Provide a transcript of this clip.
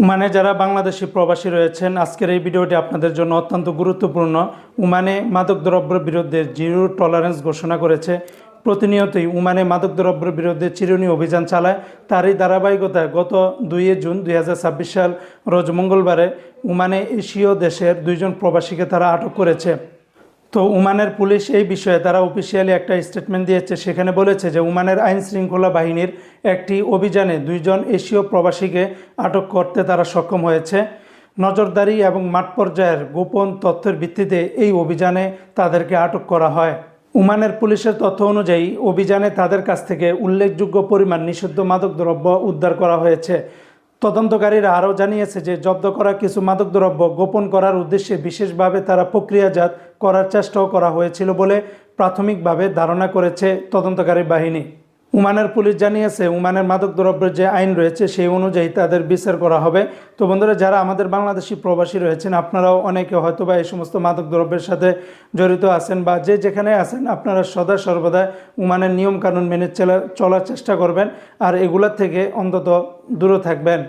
ওমানে যারা বাংলাদেশি প্রবাসী রয়েছেন, আজকের এই ভিডিওটি আপনাদের জন্য অত্যন্ত গুরুত্বপূর্ণ। ওমানে মাদকদ্রব্যের বিরুদ্ধে জিরো টলারেন্স ঘোষণা করেছে। প্রতিনিয়তই ওমানে মাদকদ্রব্যের বিরুদ্ধে চিরুনি অভিযান চালায়। তারই ধারাবাহিকতায় গত 2 জুন 2026 সাল রোজ মঙ্গলবারে ওমানে এশীয় দেশের 2 জন প্রবাসীকে তারা আটক করেছে। তো ওমানের পুলিশ এই বিষয়ে তারা অফিসিয়ালি একটা স্টেটমেন্ট দিয়েছে। সেখানে বলেছে যে ওমানের আইন শৃঙ্খলা বাহিনীর একটি অভিযানে 2 জন এশীয় প্রবাসীকে আটক করতে তারা সক্ষম হয়েছে। নজরদারি এবং মাঠ পর্যায়ের গোপন তথ্যের ভিত্তিতে এই অভিযানে তাদেরকে আটক করা হয়। ওমানের পুলিশের তথ্য অনুযায়ী অভিযানে তাদের কাছ থেকে উল্লেখযোগ্য পরিমাণ নিষিদ্ধ মাদকদ্রব্য উদ্ধার করা হয়েছে। তদন্তকারীরা আরও জানিয়েছে যে জব্দ করা কিছু মাদকদ্রব্য গোপন করার উদ্দেশ্যে বিশেষভাবে তারা প্রক্রিয়াজাত করার চেষ্টাও করা হয়েছিল বলে প্রাথমিকভাবে ধারণা করেছে তদন্তকারী বাহিনী। ওমানের পুলিশ জানিয়েছে ওমানের মাদকদ্রব্যের যে আইন রয়েছে সেই অনুযায়ী তাদের বিচার করা হবে। তো বন্ধুরা, যারা আমাদের বাংলাদেশি প্রবাসী রয়েছেন, আপনারাও অনেকে হয়তোবা এই সমস্ত মাদকদ্রব্যের সাথে জড়িত আছেন বা যে যেখানে আছেন, আপনারা সদা সর্বদা ওমানের নিয়মকানুন মেনে চলার চেষ্টা করবেন আর এগুলোর থেকে অন্তত দূরে থাকবেন।